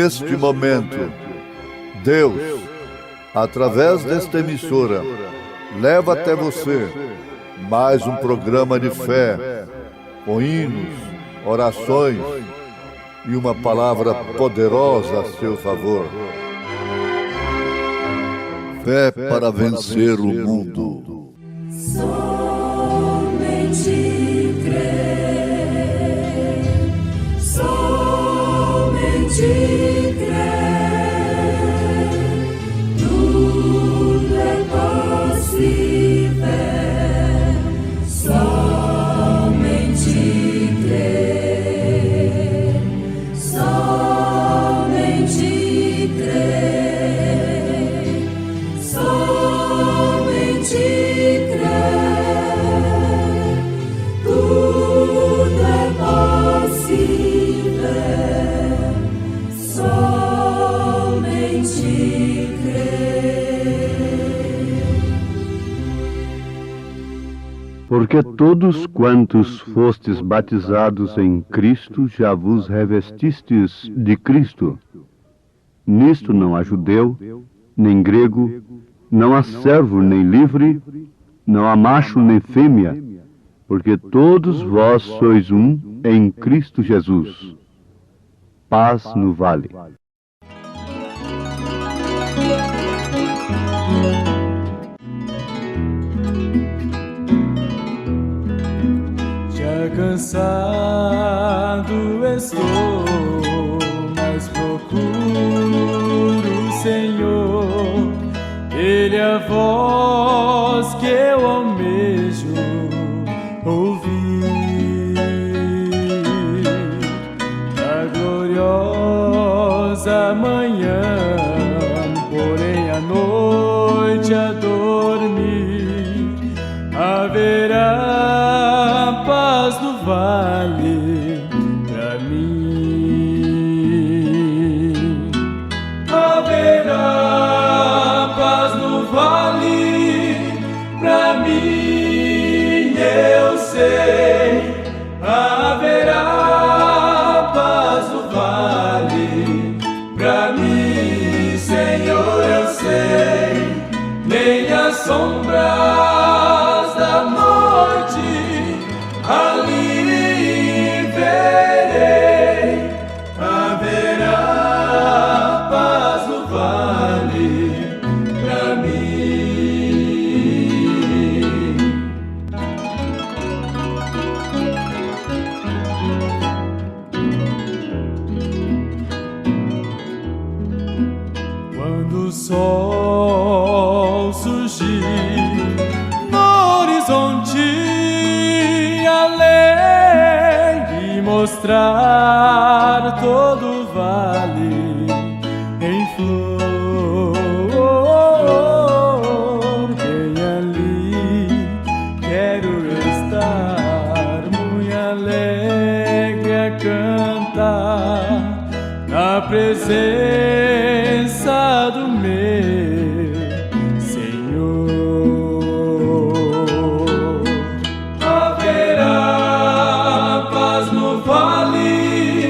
neste momento, Deus, através desta emissora, leva até você mais um programa de fé, com hinos, orações e uma palavra poderosa a seu favor. Fé para vencer o mundo. Somente crer, somente crer, tudo é possível. Somente crer, somente crer, somente crer, tudo é possível. Somente crer. Porque todos quantos fostes batizados em Cristo, já vos revestistes de Cristo. Nisto não há judeu, nem grego, não há servo nem livre, não há macho nem fêmea, porque todos vós sois um em Cristo Jesus. Paz no vale. Já cansado estou, mas procuro o Senhor. Ele é a voz que eu almejo ouvir. A gloriosa manhã, porém a noite a dormir, haverá paz no vale pra mim. Haverá paz no vale pra mim, eu sei. Haverá paz no vale pra mim, Senhor, eu sei. Nem as sombras da morte ali verei. Haverá paz no vale pra mim. Quando o sol surgir no horizonte além de mostrar todo o vale em flor, bem ali quero estar muito alegre a cantar na presença do meu Senhor. Haverá paz no vale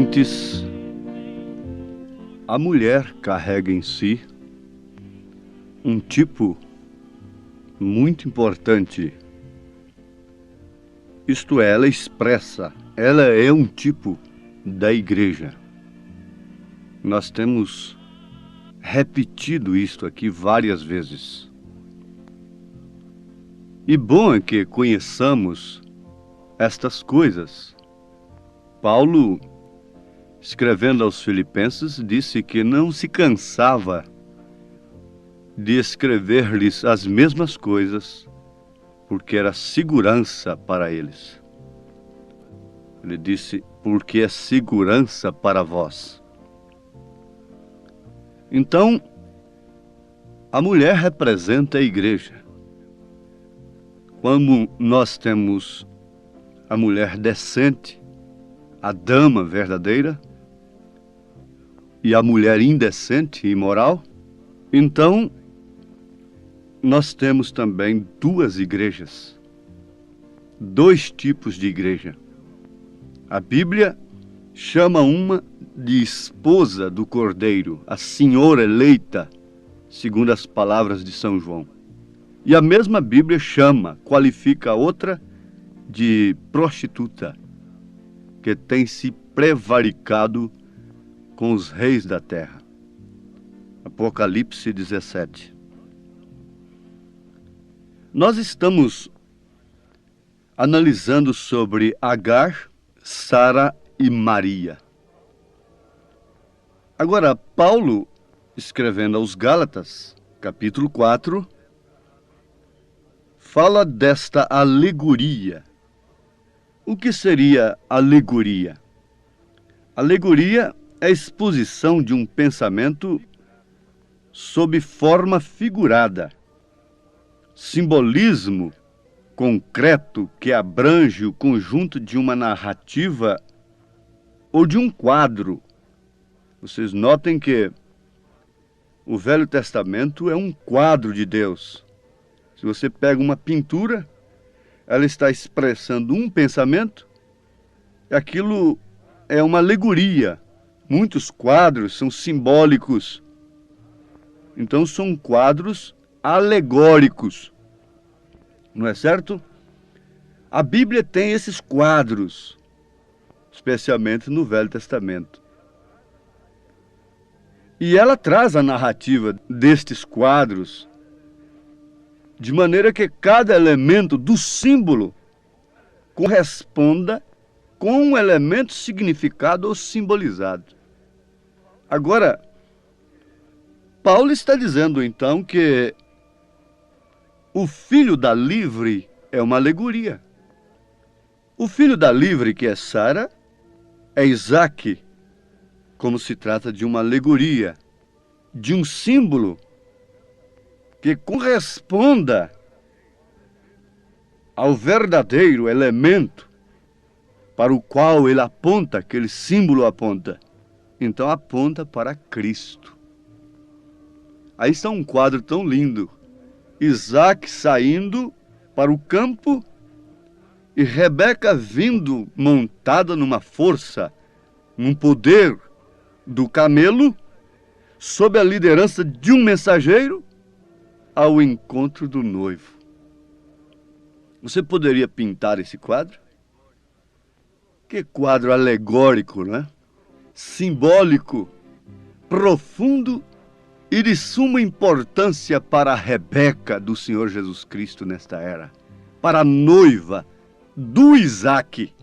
ouvintes, a mulher carrega em si um tipo muito importante. Isto é, ela expressa, ela é um tipo da igreja. Nós temos repetido isto aqui várias vezes. E bom é que conheçamos estas coisas. Paulo, escrevendo aos Filipenses, disse que não se cansava de escrever-lhes as mesmas coisas, porque era segurança para eles. Ele disse, porque é segurança para vós. Então, a mulher representa a igreja. Como nós temos a mulher decente, a dama verdadeira, e a mulher indecente e imoral, então nós temos também duas igrejas, dois tipos de igreja. A Bíblia chama uma de esposa do Cordeiro, a senhora eleita, segundo as palavras de São João. E a mesma Bíblia qualifica a outra de prostituta, que tem se prevaricado com os reis da terra. Apocalipse 17. Nós estamos analisando sobre Agar, Sara e Maria. Agora, Paulo, escrevendo aos Gálatas, capítulo 4, fala desta alegoria. O que seria alegoria? Alegoria é a exposição de um pensamento sob forma figurada, simbolismo concreto que abrange o conjunto de uma narrativa ou de um quadro. Vocês notem que o Velho Testamento é um quadro de Deus. Se você pega uma pintura, ela está expressando um pensamento, e aquilo é uma alegoria. Muitos quadros são simbólicos. Então são quadros alegóricos. Não é certo? A Bíblia tem esses quadros, especialmente no Velho Testamento. E ela traz a narrativa destes quadros, de maneira que cada elemento do símbolo corresponda com um elemento significado ou simbolizado. Agora, Paulo está dizendo então que o filho da livre é uma alegoria. O filho da livre, que é Sara, é Isaque, como se trata de uma alegoria, de um símbolo que corresponda ao verdadeiro elemento para o qual ele aponta, aquele símbolo aponta. Então aponta para Cristo. Aí está um quadro tão lindo. Isaque saindo para o campo e Rebeca vindo montada numa força, num poder do camelo, sob a liderança de um mensageiro, ao encontro do noivo. Você poderia pintar esse quadro? Que quadro alegórico, não é? Simbólico, profundo e de suma importância para a Rebeca do Senhor Jesus Cristo nesta era, para a noiva do Isaque,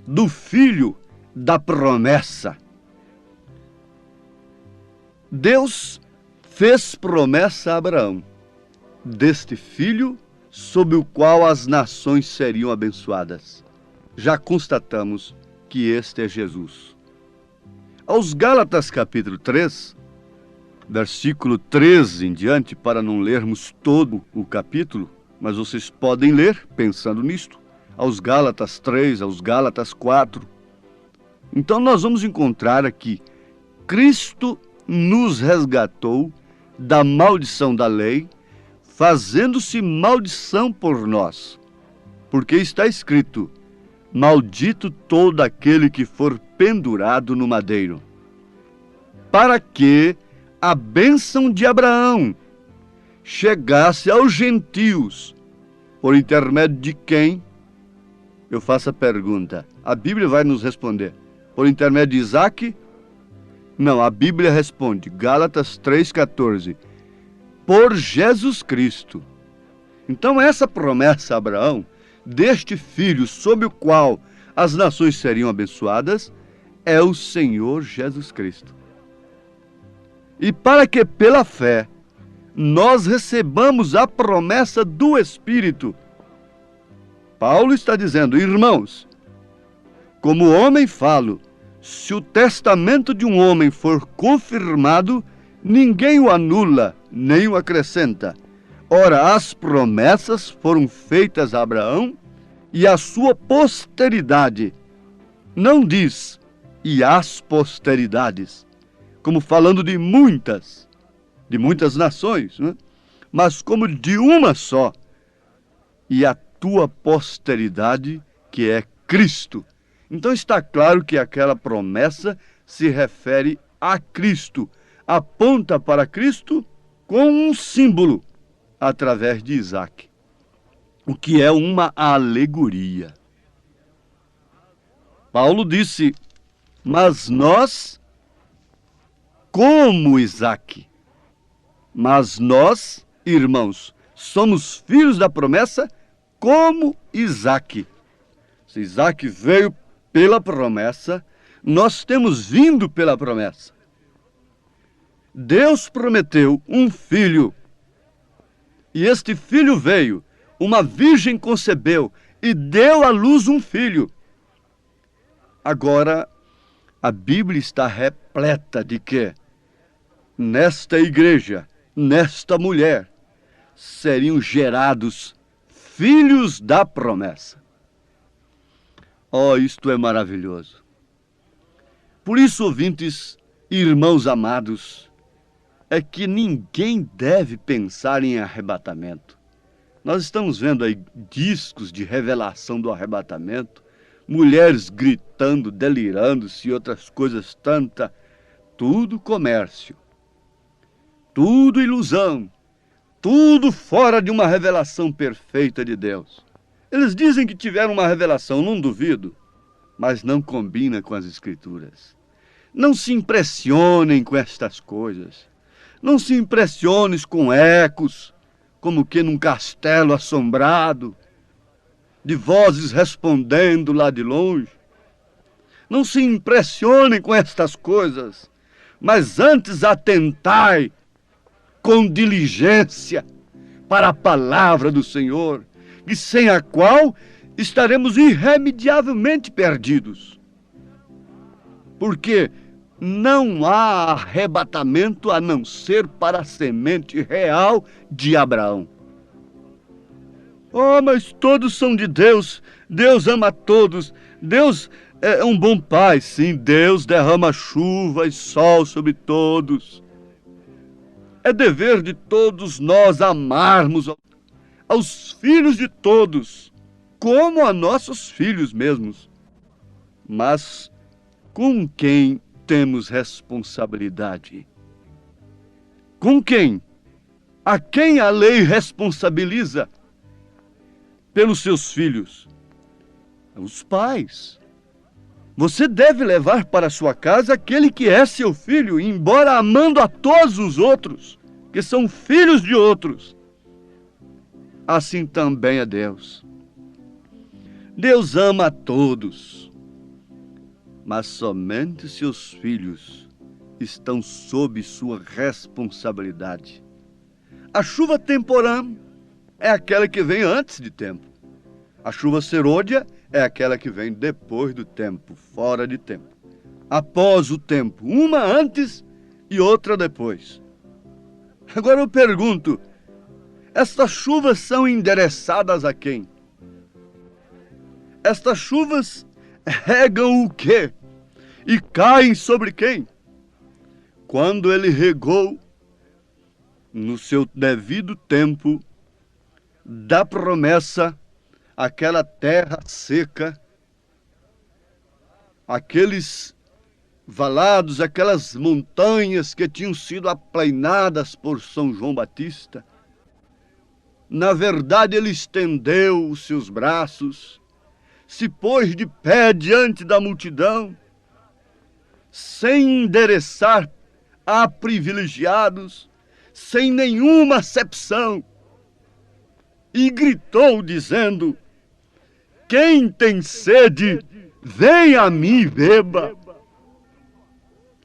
do filho da promessa. Deus fez promessa a Abraão deste filho sob o qual as nações seriam abençoadas. Já constatamos que este é Jesus. Aos Gálatas capítulo 3, versículo 13 em diante, para não lermos todo o capítulo, mas vocês podem ler pensando nisto, aos Gálatas 3, aos Gálatas 4. Então nós vamos encontrar aqui, Cristo nos resgatou da maldição da lei, fazendo-se maldição por nós. Porque está escrito, maldito todo aquele que for pendurado no madeiro, para que a bênção de Abraão chegasse aos gentios, por intermédio de quem? Eu faço a pergunta. A Bíblia vai nos responder. Por intermédio de Isaque? Não, a Bíblia responde, Gálatas 3,14, por Jesus Cristo. Então essa promessa a Abraão, deste filho sob o qual as nações seriam abençoadas, é o Senhor Jesus Cristo. E para que pela fé nós recebamos a promessa do Espírito, Paulo está dizendo, irmãos, como homem falo, se o testamento de um homem for confirmado, ninguém o anula, nem o acrescenta. Ora, as promessas foram feitas a Abraão e a sua posteridade. Não diz, e as posteridades, como falando de muitas nações, né? Mas como de uma só, e a tua posteridade, que é Cristo. Então está claro que aquela promessa se refere a Cristo, aponta para Cristo com um símbolo, através de Isaque, o que é uma alegoria. Paulo disse, mas nós, como Isaque, mas nós, irmãos, somos filhos da promessa como Isaque. Se Isaque veio pela promessa, nós temos vindo pela promessa. Deus prometeu um filho, e este filho veio, uma virgem concebeu e deu à luz um filho. Agora, a Bíblia está repleta de que nesta igreja, nesta mulher, seriam gerados filhos da promessa. Oh, isto é maravilhoso. Por isso, ouvintes, irmãos amados, é que ninguém deve pensar em arrebatamento. Nós estamos vendo aí discos de revelação do arrebatamento, mulheres gritando, delirando-se e outras coisas tanta. Tudo comércio, tudo ilusão, tudo fora de uma revelação perfeita de Deus. Eles dizem que tiveram uma revelação, não duvido, mas não combina com as Escrituras. Não se impressionem com estas coisas. Não se impressiones com ecos, como que num castelo assombrado, de vozes respondendo lá de longe. Não se impressionem com estas coisas, mas antes atentai com diligência para a palavra do Senhor, e sem a qual estaremos irremediavelmente perdidos. Porque não há arrebatamento a não ser para a semente real de Abraão. Oh, mas todos são de Deus, Deus ama a todos, Deus é um bom pai, sim, Deus derrama chuva e sol sobre todos. É dever de todos nós amarmos aos filhos de todos, como a nossos filhos mesmos. Mas com quem temos responsabilidade? Com quem? A quem a lei responsabiliza pelos seus filhos? Os pais. Você deve levar para sua casa aquele que é seu filho, embora amando a todos os outros, que são filhos de outros. Assim também é Deus. Deus ama a todos, mas somente seus filhos estão sob sua responsabilidade. A chuva temporã é aquela que vem antes de tempo. A chuva serôdia é aquela que vem depois do tempo, fora de tempo. Após o tempo, uma antes e outra depois. Agora eu pergunto, estas chuvas são endereçadas a quem? Estas chuvas regam o quê? E caem sobre quem? Quando ele regou, no seu devido tempo, da promessa, aquela terra seca, aqueles valados, aquelas montanhas que tinham sido aplainadas por São João Batista, na verdade ele estendeu os seus braços, se pôs de pé diante da multidão, sem endereçar a privilegiados, sem nenhuma acepção, e gritou dizendo: quem tem sede, venha a mim e beba.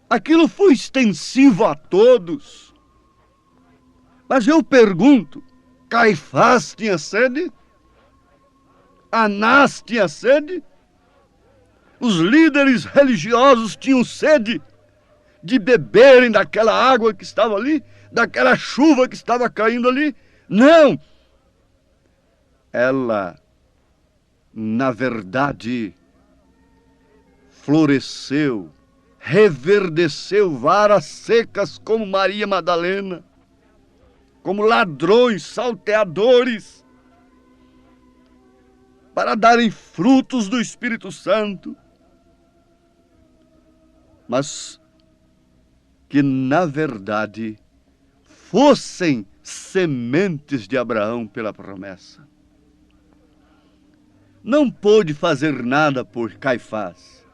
Aquilo foi extensivo a todos. Mas eu pergunto, Caifás tinha sede? Anás tinha sede? Os líderes religiosos tinham sede de beberem daquela água que estava ali, daquela chuva que estava caindo ali? Não! Ela, na verdade, floresceu, reverdeceu varas secas como Maria Madalena, como ladrões, salteadores, para darem frutos do Espírito Santo, mas que, na verdade, fossem sementes de Abraão pela promessa. Não pôde fazer nada por Caifás.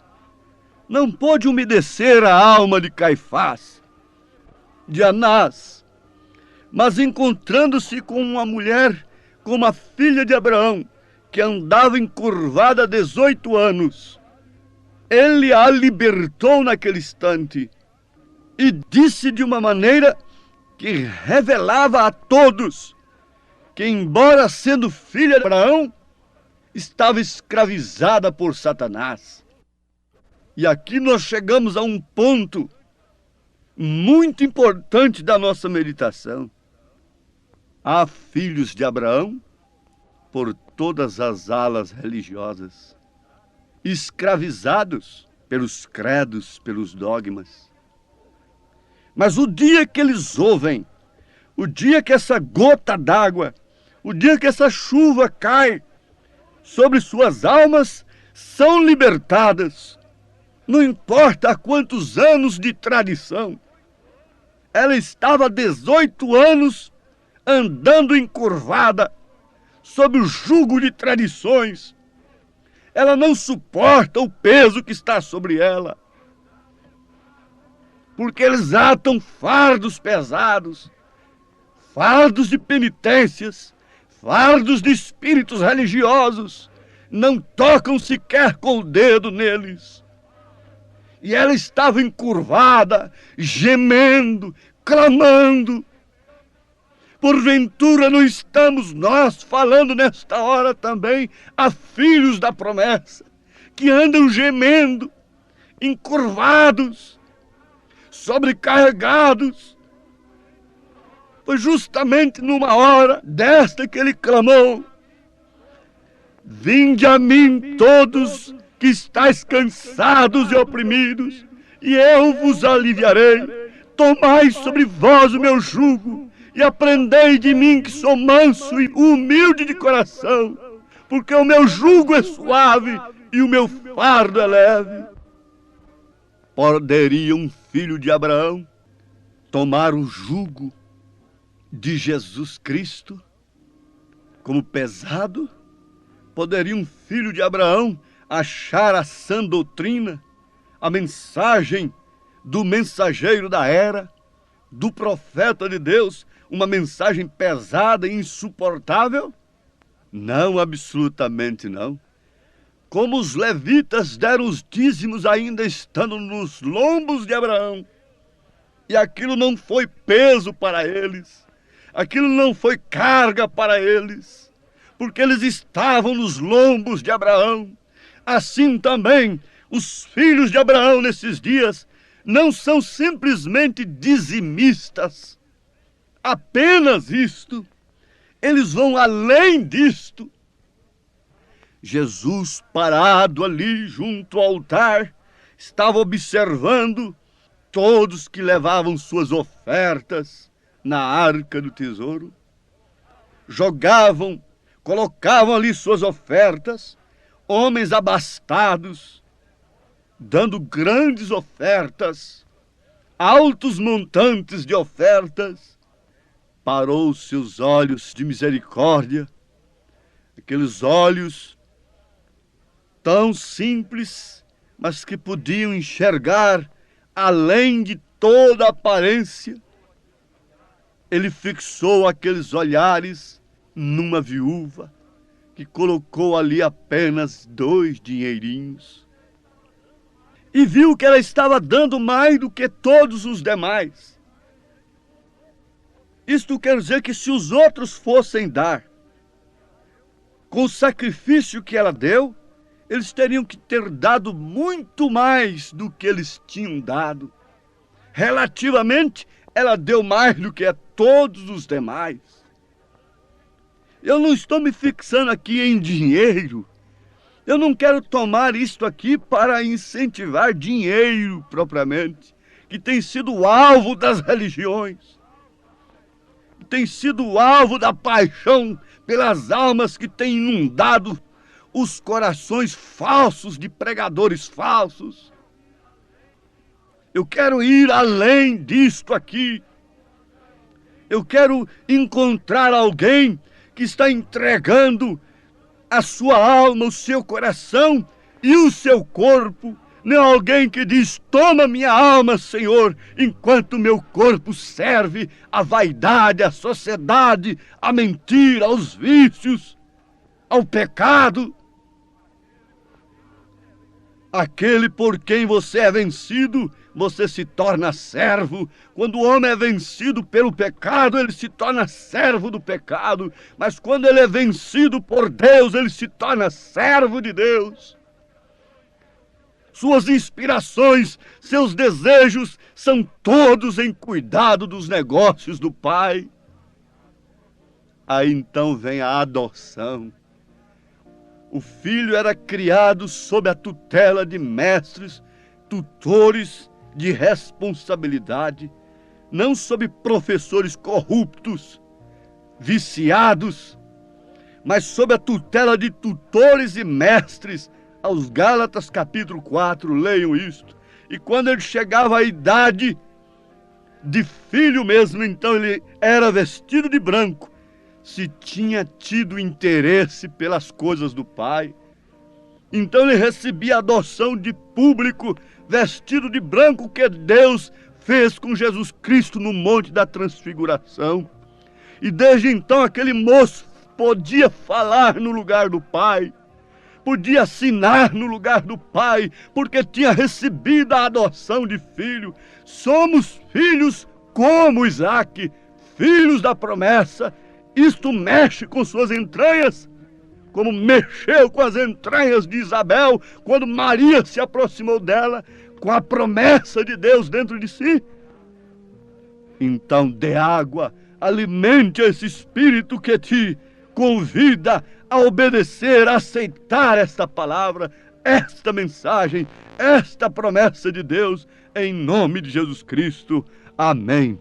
Não pôde umedecer a alma de Caifás, de Anás, mas encontrando-se com uma mulher, com uma filha de Abraão, que andava encurvada há 18 anos, ele a libertou naquele instante e disse de uma maneira que revelava a todos que, embora sendo filha de Abraão, estava escravizada por Satanás. E aqui nós chegamos a um ponto muito importante da nossa meditação. Há filhos de Abraão por todas as alas religiosas, escravizados pelos credos, pelos dogmas. Mas o dia que eles ouvem, o dia que essa gota d'água, o dia que essa chuva cai sobre suas almas, são libertadas. Não importa há quantos anos de tradição. Ela estava há 18 anos andando encurvada, sob o jugo de tradições. Ela não suporta o peso que está sobre ela, porque eles atam fardos pesados, fardos de penitências, fardos de espíritos religiosos, não tocam sequer com o dedo neles. E ela estava encurvada, gemendo, clamando. Porventura não estamos nós falando nesta hora também a filhos da promessa, que andam gemendo, encurvados, sobrecarregados? Foi justamente numa hora desta que ele clamou: vinde a mim todos que estáis cansados e oprimidos, e eu vos aliviarei. Tomai sobre vós o meu jugo, e aprendei de mim, que sou manso e humilde de coração, porque o meu jugo é suave e o meu fardo é leve. Poderia um filho de Abraão tomar o jugo de Jesus Cristo como pesado? Poderia um filho de Abraão achar a sã doutrina, a mensagem do mensageiro da era, do profeta de Deus, uma mensagem pesada e insuportável? Não, absolutamente não. Como os levitas deram os dízimos ainda estando nos lombos de Abraão, e aquilo não foi peso para eles, aquilo não foi carga para eles, porque eles estavam nos lombos de Abraão. Assim também os filhos de Abraão nesses dias não são simplesmente dizimistas, apenas isto. Eles vão além disto. Jesus, parado ali junto ao altar, estava observando todos que levavam suas ofertas na arca do tesouro. Jogavam, colocavam ali suas ofertas, homens abastados, dando grandes ofertas, altos montantes de ofertas, parou seus olhos de misericórdia, aqueles olhos tão simples, mas que podiam enxergar além de toda a aparência. Ele fixou aqueles olhares numa viúva que colocou ali apenas 2 dinheirinhos e viu que ela estava dando mais do que todos os demais. Isto quer dizer que se os outros fossem dar com o sacrifício que ela deu, eles teriam que ter dado muito mais do que eles tinham dado. Relativamente, ela deu mais do que a todos os demais. Eu não estou me fixando aqui em dinheiro. Eu não quero tomar isto aqui para incentivar dinheiro propriamente, que tem sido o alvo das religiões, que tem sido o alvo da paixão pelas almas que tem inundado os corações falsos de pregadores falsos. Eu quero ir além disto aqui. Eu quero encontrar alguém que está entregando a sua alma, o seu coração e o seu corpo. Não alguém que diz: toma minha alma, Senhor, enquanto meu corpo serve à vaidade, à sociedade, à mentira, aos vícios, ao pecado. Aquele por quem você é vencido, você se torna servo. Quando o homem é vencido pelo pecado, ele se torna servo do pecado. Mas quando ele é vencido por Deus, ele se torna servo de Deus. Suas inspirações, seus desejos são todos em cuidado dos negócios do Pai. Aí então vem a adoção. O filho era criado sob a tutela de mestres, tutores de responsabilidade, não sob professores corruptos, viciados, mas sob a tutela de tutores e mestres. Aos Gálatas capítulo 4, leiam isto. E quando ele chegava à idade de filho mesmo, então ele era vestido de branco, se tinha tido interesse pelas coisas do Pai. Então ele recebia a adoção de público, vestido de branco, que Deus fez com Jesus Cristo no Monte da Transfiguração. E desde então aquele moço podia falar no lugar do Pai, podia assinar no lugar do Pai, porque tinha recebido a adoção de filho. Somos filhos como Isaque, filhos da promessa. Isto mexe com suas entranhas, como mexeu com as entranhas de Isabel, quando Maria se aproximou dela, com a promessa de Deus dentro de si. Então dê água, alimente esse espírito que te convida a obedecer, a aceitar esta palavra, esta mensagem, esta promessa de Deus, em nome de Jesus Cristo. Amém.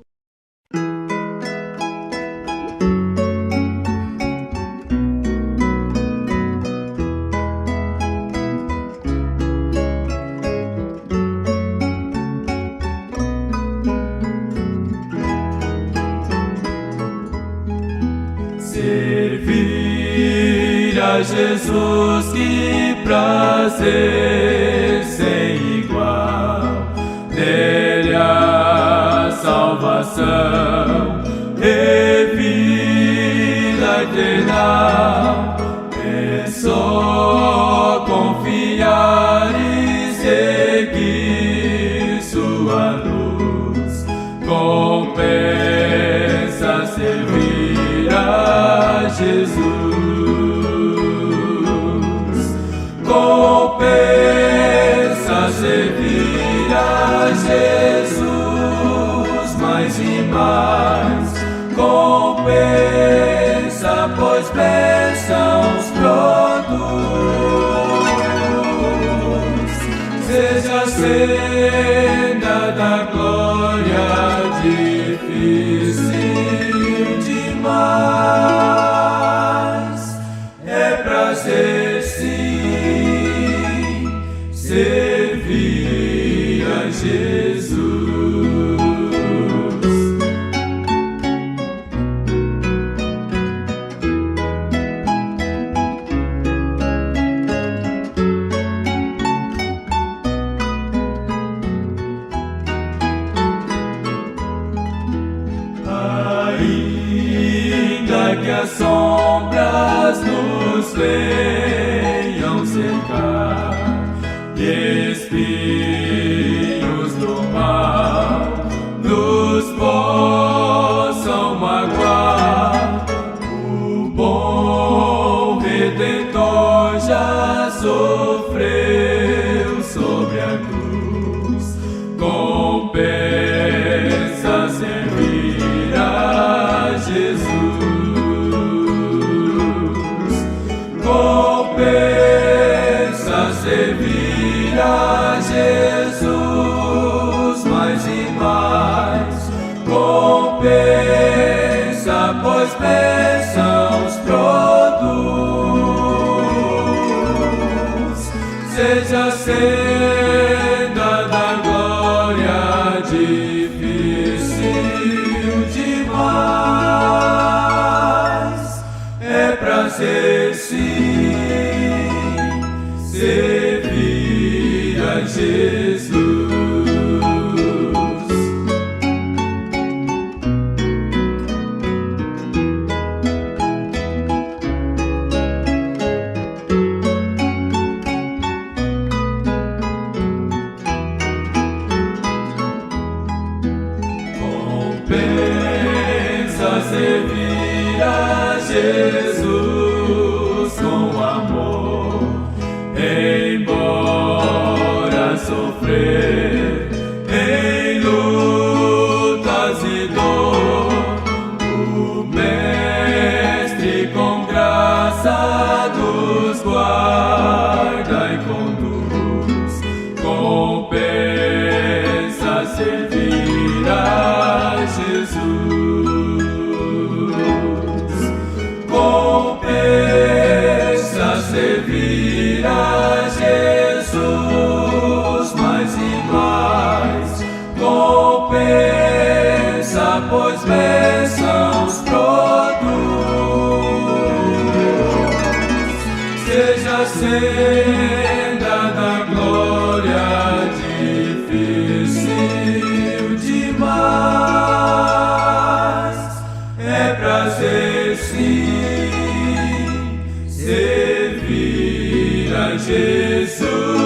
Servir a Jesus, que prazer sem igual, nele a salvação e vida eterna. É só confiar e seguir sua luz, compensa servir a Jesus, compensa servir a Jesus mais e mais, compensa, pois bênçãos produz. Seja a cena da glória difícil demais, é prazer sim servir que as sombras nos venham cercar e espinhos do mal nos possam magoar. O bom Redentor já sofreu sobre a cruz, compensa servir a Jesus, compensa servir a Jesus mais e mais, compensa, pois bênçãos produz. Seja a senda da glória difícil demais, é prazer sim servir a Jesus. Compensa servir a Jesus com amor, embora sofrer em lutas e dor. O Mestre com graça nos guarda e conduz. Compensa servir a Jesus, compensa servir a Jesus mais e mais, compensa, pois bênçãos produz. Seja a senda da glória difícil demais, é prazer sim servir a Jesus.